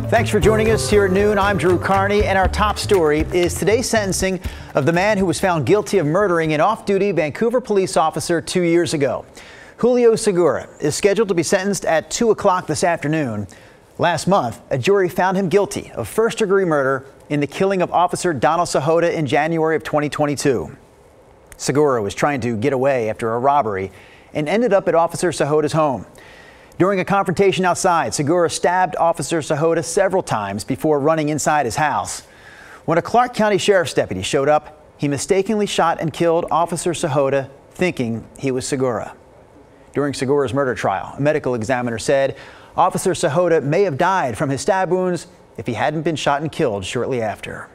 Thanks for joining us here at noon. I'm Drew Carney, and our top story is today's sentencing of the man who was found guilty of murdering an off-duty Vancouver police officer 2 years ago. Julio Segura is scheduled to be sentenced at 2 o'clock this afternoon. Last month, a jury found him guilty of first-degree murder in the killing of Officer Donald Sahota in January of 2022. Segura was trying to get away after a robbery and ended up at Officer Sahota's home. During a confrontation outside, Segura stabbed Officer Sahota several times before running inside his house. When a Clark County Sheriff's deputy showed up, he mistakenly shot and killed Officer Sahota, thinking he was Segura. During Segura's murder trial, a medical examiner said Officer Sahota may have died from his stab wounds if he hadn't been shot and killed shortly after.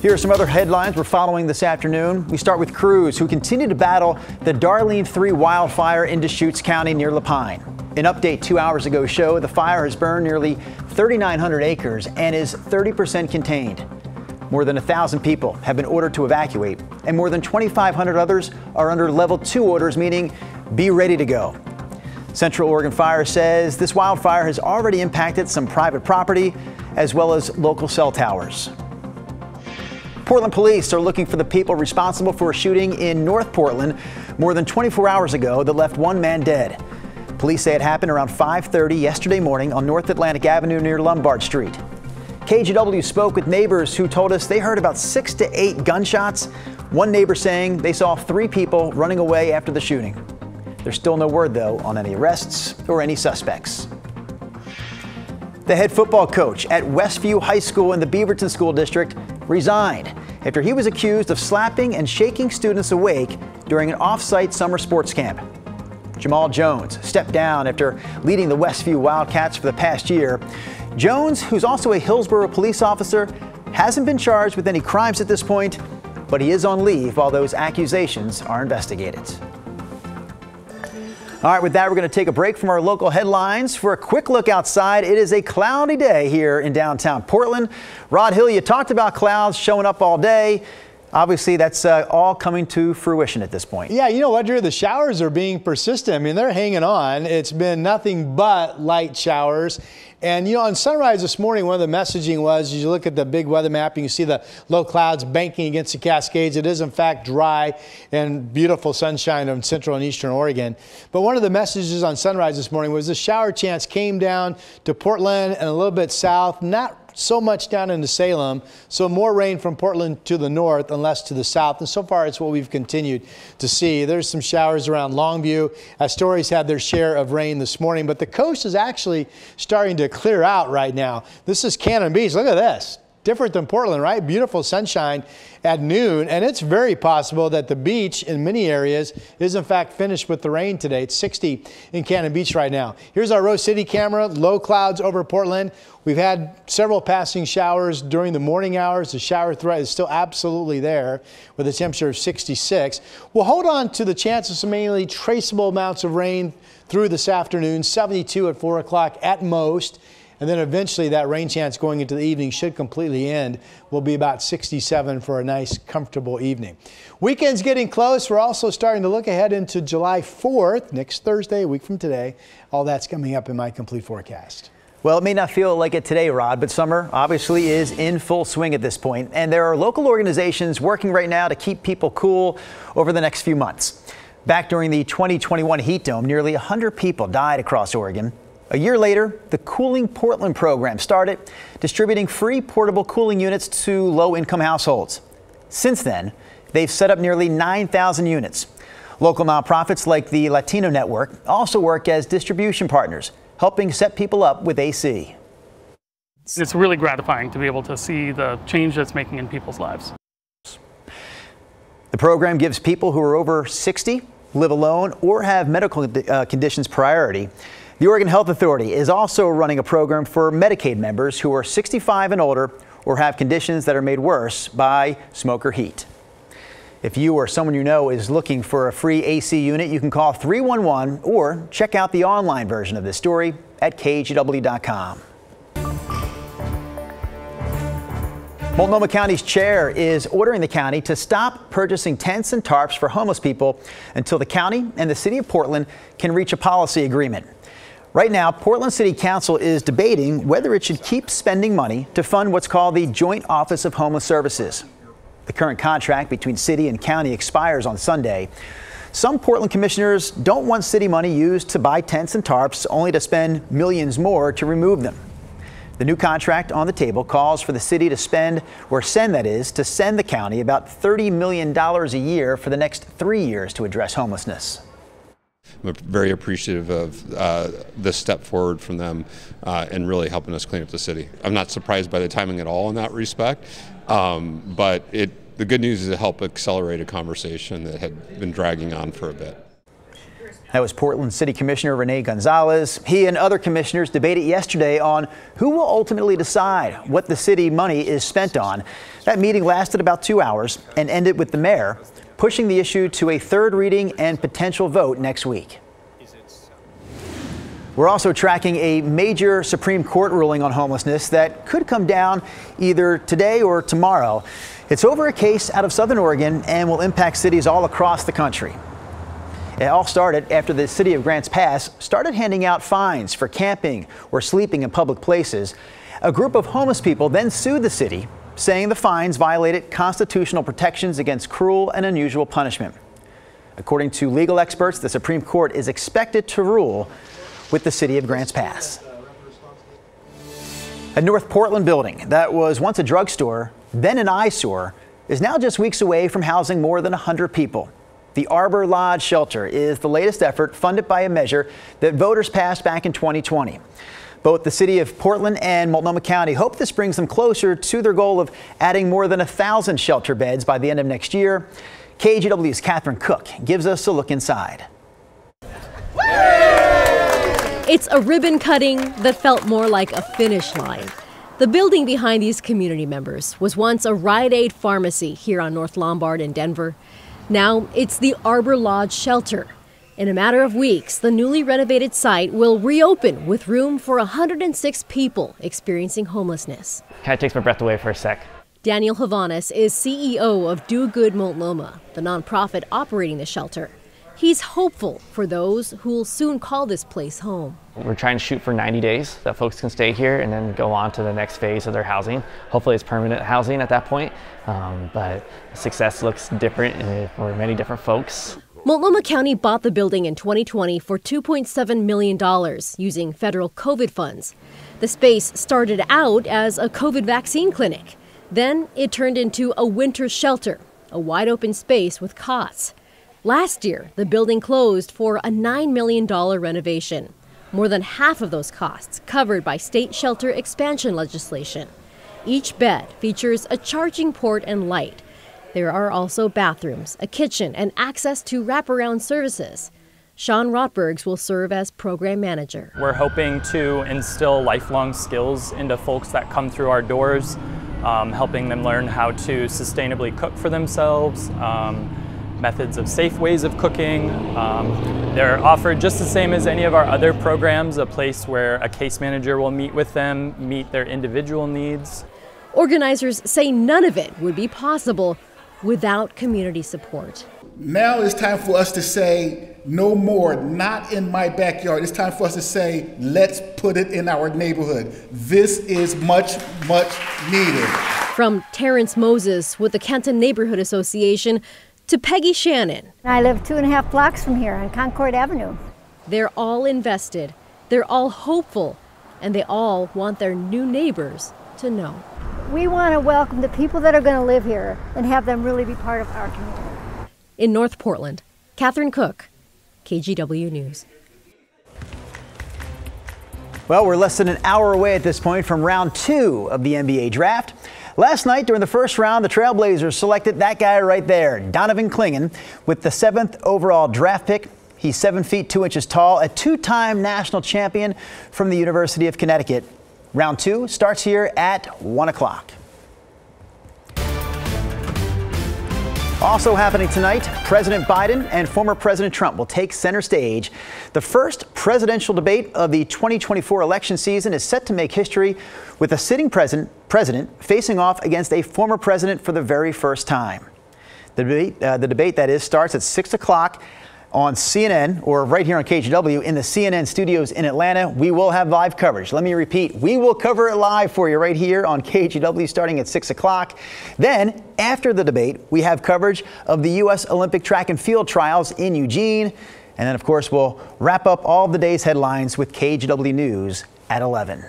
Here are some other headlines we're following this afternoon. We start with crews who continue to battle the Darlene 3 wildfire in Deschutes County near Lapine. An update 2 hours ago showed the fire has burned nearly 3,900 acres and is 30% contained. More than 1,000 people have been ordered to evacuate, and more than 2,500 others are under level 2 orders, meaning be ready to go. Central Oregon Fire says this wildfire has already impacted some private property as well as local cell towers. Portland police are looking for the people responsible for a shooting in North Portland more than 24 hours ago that left one man dead. Police say it happened around 5:30 yesterday morning on North Atlantic Avenue near Lombard Street. KGW spoke with neighbors who told us they heard about 6 to 8 gunshots. One neighbor saying they saw 3 people running away after the shooting. There's still no word, though, on any arrests or any suspects. The head football coach at Westview High School in the Beaverton School District resigned after he was accused of slapping and shaking students awake during an off-site summer sports camp. Jamal Jones stepped down after leading the Westview Wildcats for the past year. Jones, who's also a Hillsborough police officer, hasn't been charged with any crimes at this point, but he is on leave while those accusations are investigated. All right, with that, we're going to take a break from our local headlines for a quick look outside. It is a cloudy day here in downtown Portland. Rod Hill, you talked about clouds showing up all day. Obviously, that's all coming to fruition at this point. Yeah, you know what, Drew? The showers are being persistent. I mean, they're hanging on. It's been nothing but light showers. And, you know, on sunrise this morning, one of the messaging was, as you look at the big weather map, and you see the low clouds banking against the Cascades. It is, in fact, dry and beautiful sunshine in central and eastern Oregon. But one of the messages on sunrise this morning was the shower chance came down to Portland and a little bit south, not so much down into Salem, so more rain from Portland to the north and less to the south. And so far, it's what we've continued to see. There's some showers around Longview. Stories had their share of rain this morning, but the coast is actually starting to clear out right now. This is Cannon Beach. Look at this. Different than Portland, right? Beautiful sunshine at noon, and it's very possible that the beach in many areas is in fact finished with the rain today. It's 60 in Cannon Beach right now. Here's our Rose City camera. Low clouds over Portland. We've had several passing showers during the morning hours. The shower threat is still absolutely there with a temperature of 66. We'll hold on to the chance of some mainly traceable amounts of rain through this afternoon, 72 at 4 o'clock at most. And then eventually that rain chance going into the evening should completely end. Will be about 67 for a nice, comfortable evening. Weekend's getting close. We're also starting to look ahead into July 4th, next Thursday, a week from today. All that's coming up in my complete forecast. Well, it may not feel like it today, Rod, but summer obviously is in full swing at this point. And there are local organizations working right now to keep people cool over the next few months. Back during the 2021 heat dome, nearly 100 people died across Oregon. A year later, the Cooling Portland program started, distributing free portable cooling units to low-income households. Since then, they've set up nearly 9,000 units. Local nonprofits like the Latino Network also work as distribution partners, helping set people up with AC. It's really gratifying to be able to see the change that's making in people's lives. The program gives people who are over 60, live alone, or have medical conditions priority. The Oregon Health Authority is also running a program for Medicaid members who are 65 and older or have conditions that are made worse by smoke or heat. If you or someone you know is looking for a free AC unit, you can call 311 or check out the online version of this story at KGW.com. Multnomah County's chair is ordering the county to stop purchasing tents and tarps for homeless people until the county and the city of Portland can reach a policy agreement. Right now, Portland City Council is debating whether it should keep spending money to fund what's called the Joint Office of Homeless Services. The current contract between city and county expires on Sunday. Some Portland commissioners don't want city money used to buy tents and tarps, only to spend millions more to remove them. The new contract on the table calls for the city to send the county about $30 million a year for the next 3 years to address homelessness. I'm very appreciative of this step forward from them and really helping us clean up the city. I'm not surprised by the timing at all in that respect, but the good news is it helped accelerate a conversation that had been dragging on for a bit. That was Portland City Commissioner Rene Gonzalez. He and other commissioners debated yesterday on who will ultimately decide what the city money is spent on. That meeting lasted about 2 hours and ended with the mayor pushing the issue to a third reading and potential vote next week. We're also tracking a major Supreme Court ruling on homelessness that could come down either today or tomorrow. It's over a case out of Southern Oregon and will impact cities all across the country. It all started after the city of Grants Pass started handing out fines for camping or sleeping in public places. A group of homeless people then sued the city, saying the fines violated constitutional protections against cruel and unusual punishment. According to legal experts, the Supreme Court is expected to rule with the city of Grants Pass. A North Portland building that was once a drugstore, then an eyesore, is now just weeks away from housing more than 100 people. The Arbor Lodge shelter is the latest effort funded by a measure that voters passed back in 2020. Both the city of Portland and Multnomah County hope this brings them closer to their goal of adding more than 1,000 shelter beds by the end of next year. KGW's Catherine Cook gives us a look inside. It's a ribbon cutting that felt more like a finish line. The building behind these community members was once a Rite Aid pharmacy here on North Lombard in Denver. Now it's the Arbor Lodge shelter. In a matter of weeks, the newly renovated site will reopen with room for 106 people experiencing homelessness. Kind of takes my breath away for a sec. Daniel Havanas is CEO of Do Good Multnomah, the nonprofit operating the shelter. He's hopeful for those who will soon call this place home. We're trying to shoot for 90 days that folks can stay here and then go on to the next phase of their housing. Hopefully it's permanent housing at that point, but success looks different for many different folks. Multnomah County bought the building in 2020 for $2.7 million using federal COVID funds. The space started out as a COVID vaccine clinic. Then it turned into a winter shelter, a wide open space with cots. Last year, the building closed for a $9 million renovation. More than half of those costs covered by state shelter expansion legislation. Each bed features a charging port and light. There are also bathrooms, a kitchen, and access to wraparound services. Sean Rotbergs will serve as program manager. We're hoping to instill lifelong skills into folks that come through our doors, helping them learn how to sustainably cook for themselves, methods of safe ways of cooking. They're offered just the same as any of our other programs, a place where a case manager will meet with them, meet their individual needs. Organizers say none of it would be possible without community support. Now it's time for us to say, no more, not in my backyard. It's time for us to say, let's put it in our neighborhood. This is much, much needed. From Terrence Moses with the Kenton Neighborhood Association to Peggy Shannon. I live 2.5 blocks from here on Concord Avenue. They're all invested, they're all hopeful, and they all want their new neighbors to know. We want to welcome the people that are going to live here and have them really be part of our community. In North Portland, Catherine Cook, KGW News. Well, we're less than an hour away at this point from round 2 of the NBA draft. Last night during the first round, the Trailblazers selected that guy right there, Donovan Clingan, with the 7th overall draft pick. He's 7 feet 2 inches tall, a 2-time national champion from the University of Connecticut. Round 2 starts here at 1 o'clock. Also happening tonight, President Biden and former President Trump will take center stage. The first presidential debate of the 2024 election season is set to make history, with a sitting president facing off against a former president for the very first time. The debate that is starts at 6 o'clock. on CNN or right here on KGW in the CNN studios in Atlanta. We will have live coverage. Let me repeat, we will cover it live for you right here on KGW starting at 6 o'clock. Then after the debate, we have coverage of the U.S. Olympic track and field trials in Eugene. And then, of course, we'll wrap up all of the day's headlines with KGW News at 11.